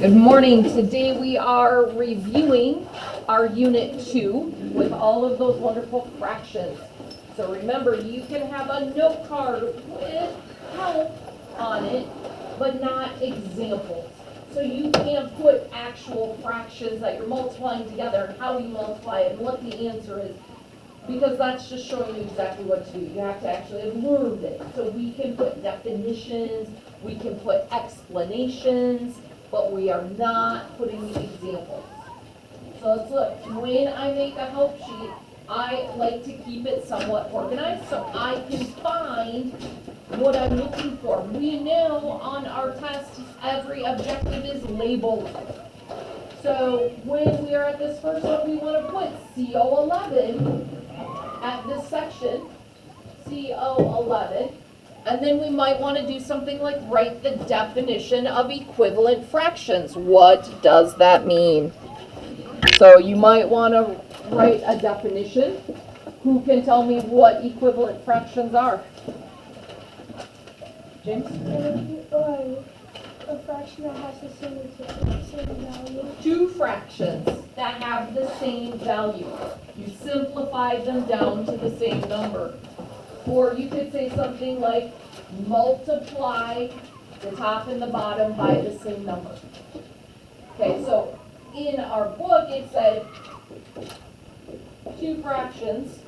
Good morning. Today we are reviewing our Unit 2 with all of those wonderful fractions. So remember, you can have a note card with help on it, but not examples. So you can't put actual fractions that you're multiplying together and how you multiply it and what the answer is, because that's just showing you exactly what to do. You have to actually have learned it. So we can put definitions, we can put explanations, but we are not putting examples. So let's look. When I make a help sheet, I like to keep it somewhat organized so I can find what I'm looking for. We know on our test every objective is labeled. So when we are at this first one, we want to put CO11 at this section, CO11. And then we might want to do something like write the definition of equivalent fractions. What does that mean? So you might want to write a definition. Who can tell me what equivalent fractions are? James? A fraction that has the same value. Two fractions that have the same value. You simplify them down to the same number. Or you could say something like multiply the top and the bottom by the same number. Okay, so in our book it said two fractions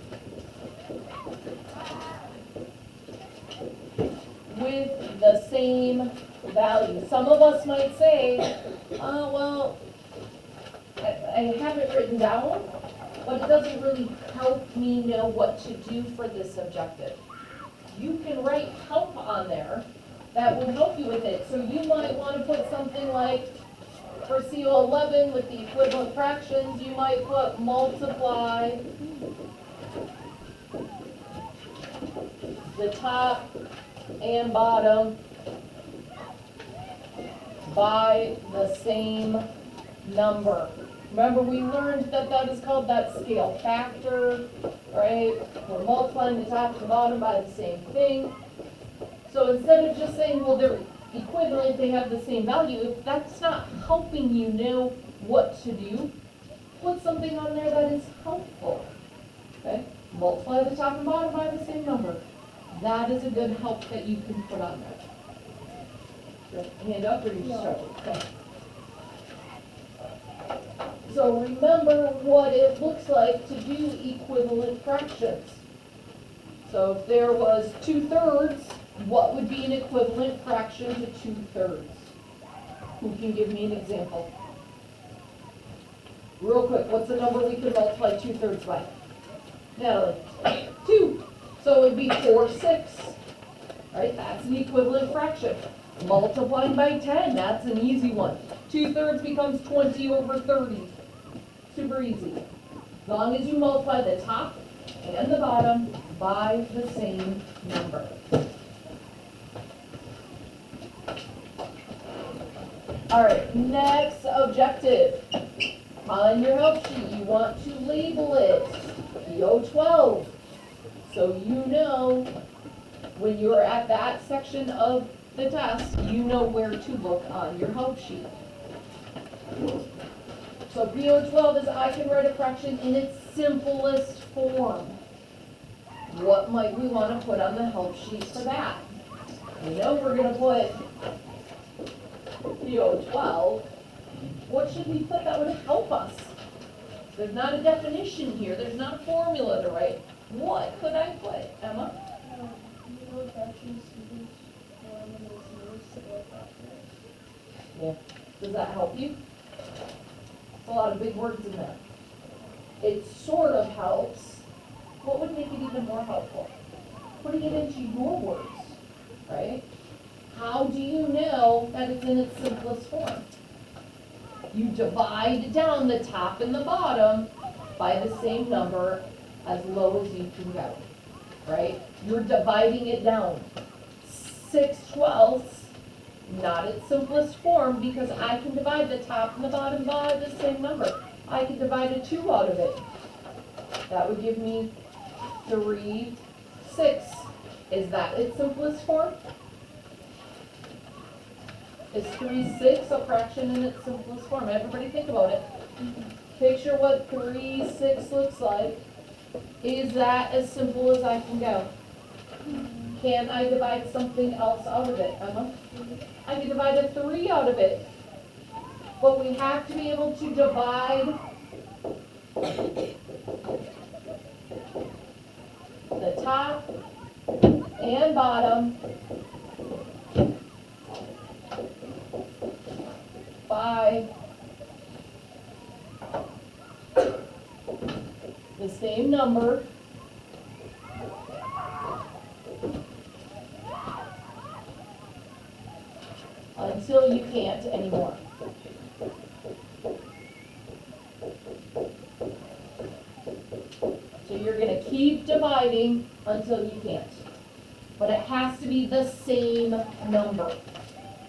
with the same value. Some of us might say, well, I have it written down, but it doesn't really help me know what to do for this objective. You can write help on there that will help you with it. So you might want to put something like, for CO11 with the equivalent fractions, you might put multiply the top and bottom by the same number. Remember, we learned that that is called that scale factor, right? We're multiplying the top and the bottom by the same thing. So instead of just saying, well, they're equivalent, they have the same value, if that's not helping you know what to do, put something on there that is helpful, okay? Multiply the top and bottom by the same number. That is a good help that you can put on there. Your hand up or you start? Okay. So remember what it looks like to do equivalent fractions. So if there was 2/3, what would be an equivalent fraction to 2/3? Who can give me an example? Real quick, what's the number we could multiply 2/3 by? Natalie? 2. So it would be 4/6. Right? That's an equivalent fraction. Multiplying by 10, that's an easy one. 2/3 becomes 20 over 30. Super easy. As long as you multiply the top and the bottom by the same number. All right, next objective. On your help sheet, you want to label it PO12. So you know when you're at that section of the test, you know where to look on your help sheet. So PO12 is I can write a fraction in its simplest form. What might we want to put on the help sheet for that? We know we're going to put PO12. What should we put that would help us? There's not a definition here. There's not a formula to write. What could I put, Emma? Yeah. Does that help you? A lot of big words in there. It sort of helps. What would make it even more helpful? Putting it into your words, right? How do you know that it's in its simplest form? You divide down the top and the bottom by the same number as low as you can go, right? You're dividing it down. 6/12, not its simplest form, because I can divide the top and the bottom by the same number. I can divide a 2 out of it. That would give me 3/6. Is that its simplest form? Is 3/6 a fraction in its simplest form? Everybody think about it. Picture what 3/6 looks like. Is that as simple as I can go? Can I divide something else out of it, Emma? I can divide a 3 out of it. But we have to be able to divide the top and bottom by the same number until you can't anymore. So you're going to keep dividing until you can't. But it has to be the same number.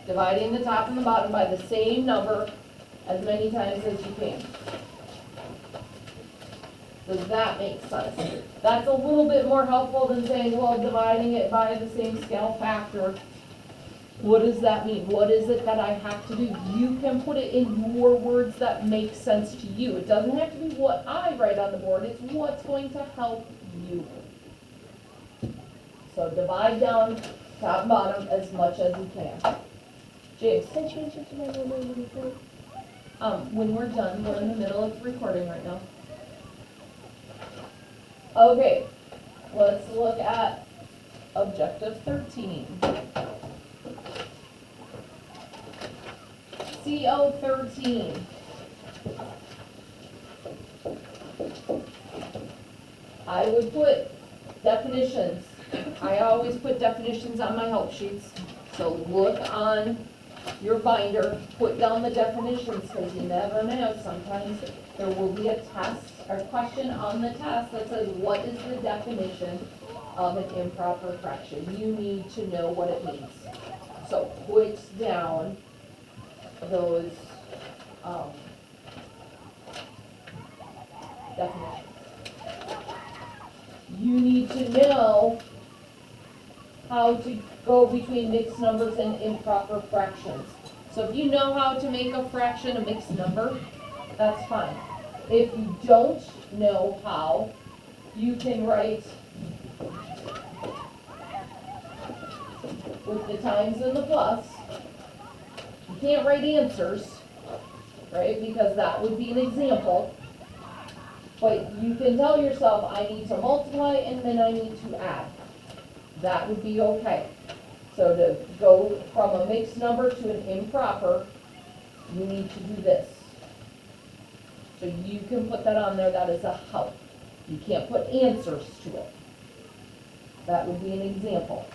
Dividing the top and the bottom by the same number as many times as you can. Does that make sense? That's a little bit more helpful than saying, well, dividing it by the same scale factor. What does that mean? What is it that I have to do? You can put it in your words that make sense to you. It doesn't have to be what I write on the board. It's what's going to help you. So divide down top and bottom as much as you can. James? Can I change it to my number really quick? When we're done, we're in the middle of recording right now. Okay, let's look at objective 13. CO 13. I would put definitions. I always put definitions on my help sheets. So look on your binder, put down the definitions, because you never know. Sometimes there will be a test or question on the test that says, what is the definition of an improper fraction? You need to know what it means. So put down those definitions. You need to know how to go between mixed numbers and improper fractions. So if you know how to make a fraction a mixed number, that's fine. If you don't know how, you can write with the times and the plus. You can't write answers, right? Because that would be an example. But you can tell yourself, I need to multiply and then I need to add. That would be okay. So to go from a mixed number to an improper, you need to do this. So you can put that on there, that is a help. You can't put answers to it. That would be an example.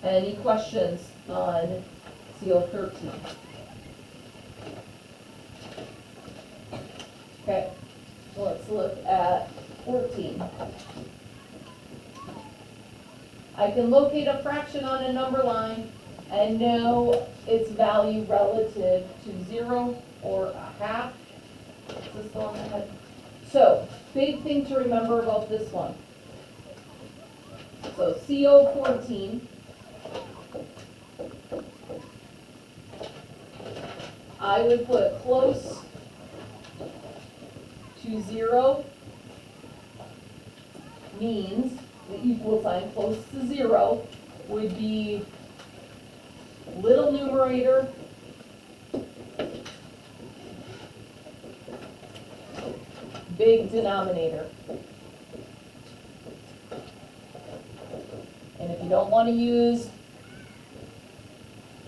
Any questions on CO 13? Okay, so let's look at 14. I can locate a fraction on a number line and know its value relative to 0 or a half. Is this the one that had? So, big thing to remember about this one. So CO 14. I would put close to 0 means the equal sign close to 0 would be little numerator big denominator. And if you don't want to use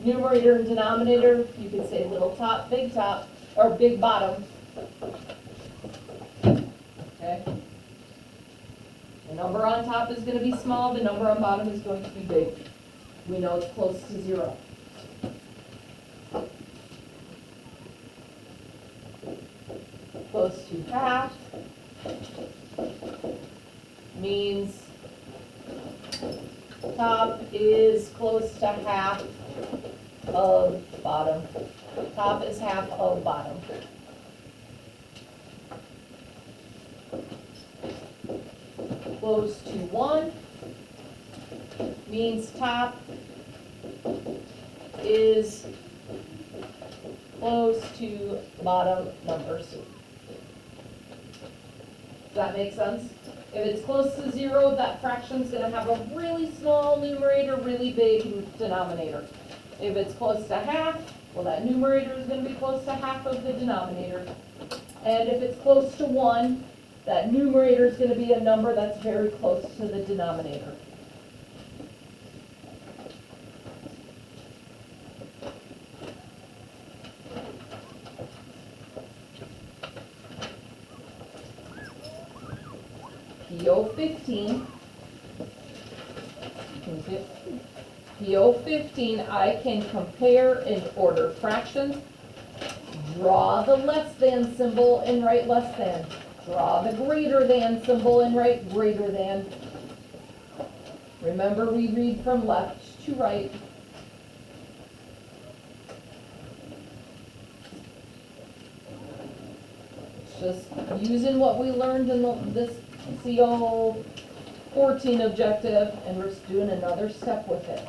numerator and denominator, you can say little top, or big bottom. Okay? The number on top is going to be small, the number on bottom is going to be big. We know it's close to 0. Close to half means top is close to half of bottom. Top is half of bottom. close to 1 means top is close to bottom numbers. Does that make sense? If it's close to 0, that fraction's gonna have a really small numerator, really big denominator. If it's close to half, well, that numerator is gonna be close to half of the denominator. And if it's close to 1, that numerator is gonna be a number that's very close to the denominator. PO15, PO15, I can compare and order fractions. Draw the less than symbol and write less than. Draw the greater than symbol and write greater than. Remember, we read from left to right. Just using what we learned in this CO 14 objective, and we're just doing another step with it.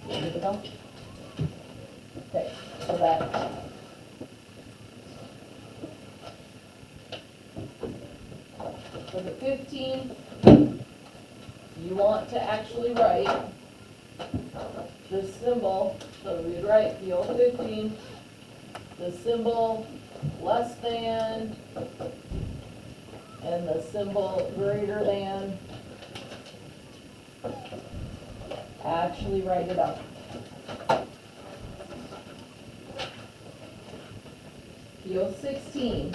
Ready to go? Okay, so that for the 15, you want to actually write the symbol, so we'd write PO 15, the symbol less than, and the symbol greater than. Actually write it up. PO 16,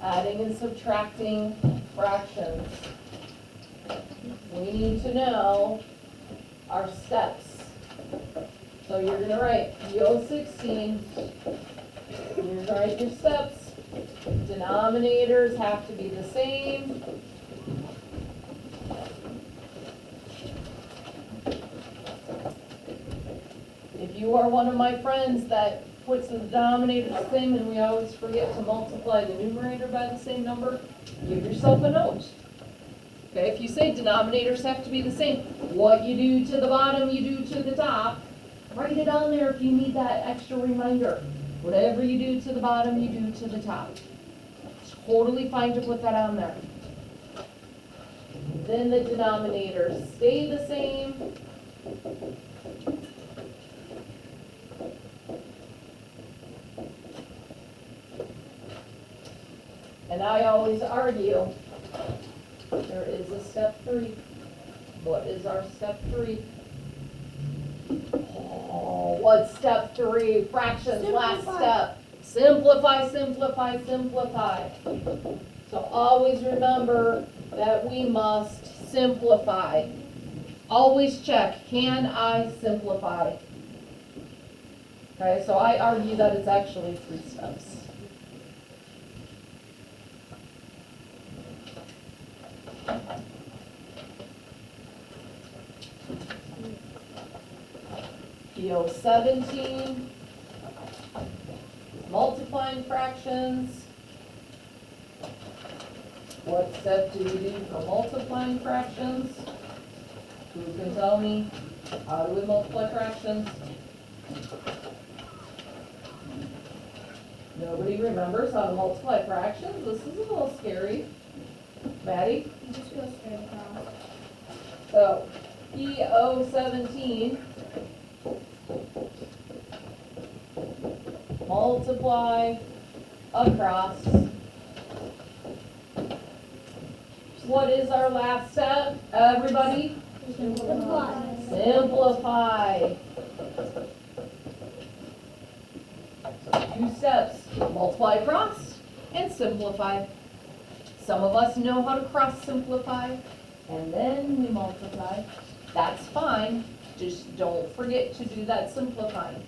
adding and subtracting fractions. We need to know our steps. So you're gonna write PO 16, you're gonna write your steps. Denominators have to be the same. If you are one of my friends that puts the denominator the same and we always forget to multiply the numerator by the same number, give yourself a note. Okay, if you say denominators have to be the same, what you do to the bottom, you do to the top, write it on there if you need that extra reminder. Whatever you do to the bottom, you do to the top. It's totally fine to put that on there. Then the denominators stay the same. And I always argue, there is a step 3. What is our step 3? Oh, what's step 3? Fractions, last step. Simplify, simplify, simplify. So always remember that we must simplify. Always check, can I simplify? Okay, so I argue that it's actually 3 steps. PO 17, multiplying fractions. What step do we do for multiplying fractions? Who can tell me? How do we multiply fractions? Nobody remembers how to multiply fractions? This is a little scary. Maddie? You just go straight across. So, PO 17, multiply across. What is our last step, everybody? Simplify. Simplify. 2 steps, multiply across and simplify. Some of us know how to cross simplify, and then we multiply. That's fine, just don't forget to do that simplifying.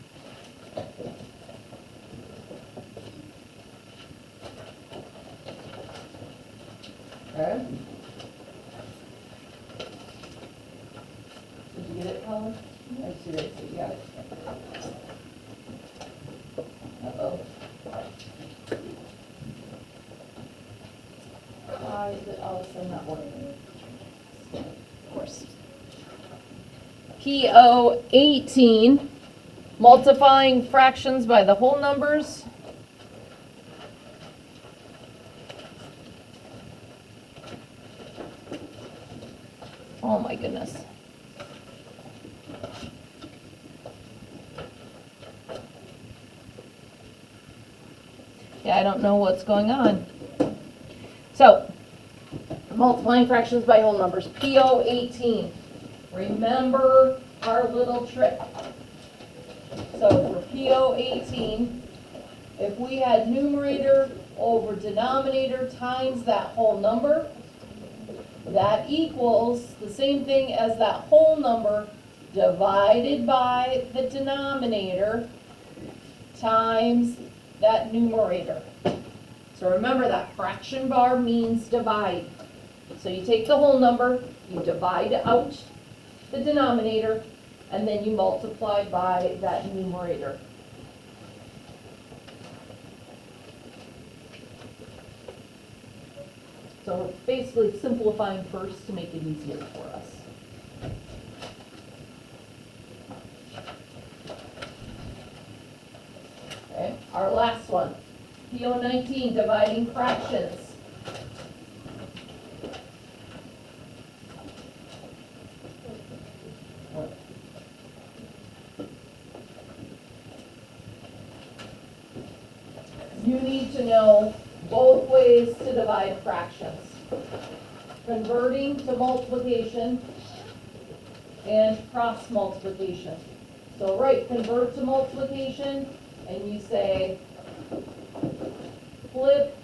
Okay? today, so you got it. Uh-oh. Why is it all of a sudden not working? Of course. PO 18, multiplying fractions by the whole numbers. Oh my goodness. Yeah, I don't know what's going on. So, multiplying fractions by whole numbers, PO 18. Remember our little trick. So for PO 18, if we had numerator over denominator times that whole number, that equals the same thing as that whole number divided by the denominator times that numerator. So remember that fraction bar means divide. So you take the whole number, you divide out the denominator, and then you multiply by that numerator. So we're basically simplifying first to make it easier for us. Okay, our last one, PO 19, dividing fractions. You need to know both ways to divide fractions. Converting to multiplication and cross multiplication. So convert to multiplication, and you say flip,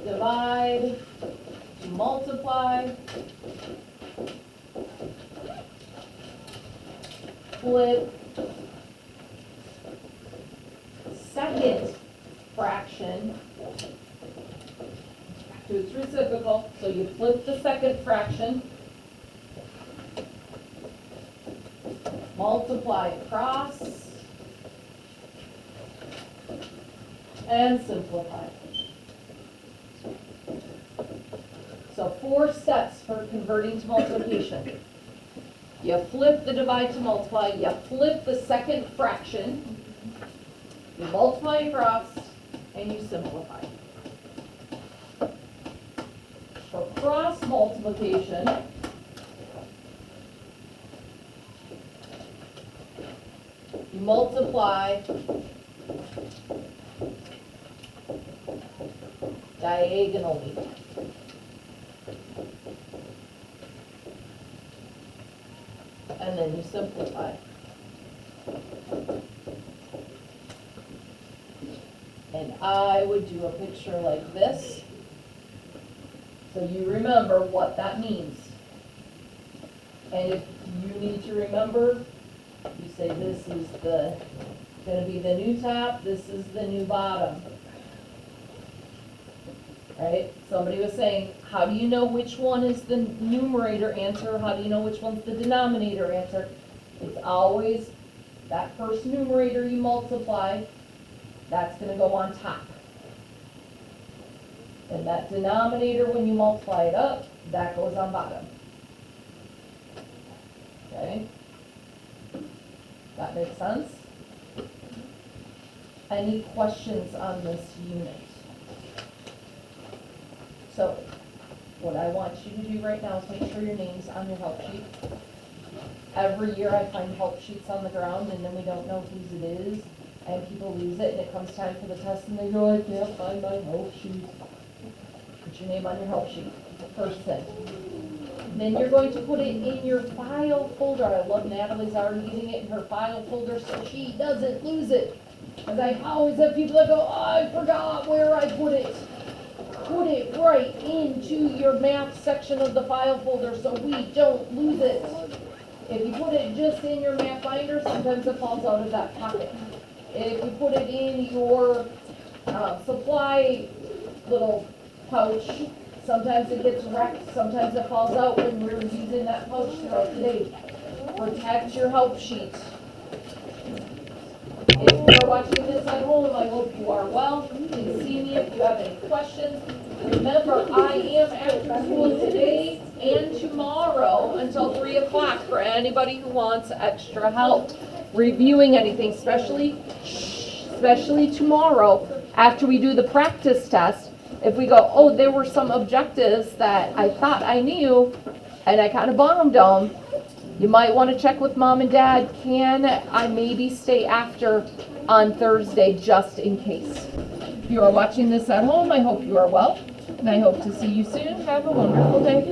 divide, multiply, flip, second fraction to its reciprocal, so you flip the second fraction, multiply across, and simplify. So 4 steps for converting to multiplication. You flip the divide to multiply, you flip the second fraction, you multiply across, and you simplify. For cross multiplication, you multiply diagonally. And then you simplify. And I would do a picture like this, so you remember what that means. And if you need to remember, you say this is going to be the new top, this is the new bottom. Right? Somebody was saying, how do you know which one is the numerator answer? How do you know which one's the denominator answer? It's always that first numerator you multiply, that's going to go on top. And that denominator, when you multiply it up, that goes on bottom. Okay? That makes sense? Any questions on this unit? So, what I want you to do right now is make sure your name's on your help sheet. Every year I find help sheets on the ground and then we don't know whose it is. And people lose it and it comes time for the test and they go, I can't find my help sheet. Put your name on your help sheet, first thing. Then you're going to put it in your file folder. I love Natalie's already using it in her file folder so she doesn't lose it. Because I always have people that go, oh, I forgot where I put it. Put it right into your math section of the file folder so we don't lose it. If you put it just in your math binder, sometimes it falls out of that pocket. If you put it in your supply little pouch, sometimes it gets wrecked, sometimes it falls out when we're using that pouch throughout the day. Protect your help sheet. If you are watching this at home, I hope you are well. Please see me if you have any questions. Remember, I am after school today and tomorrow until 3 o'clock for anybody who wants extra help reviewing anything, especially tomorrow after we do the practice test. If we go, oh, there were some objectives that I thought I knew and I kind of bombed them, you might want to check with mom and dad. Can I maybe stay after on Thursday just in case? If you are watching this at home, I hope you are well, and I hope to see you soon. Have a wonderful day.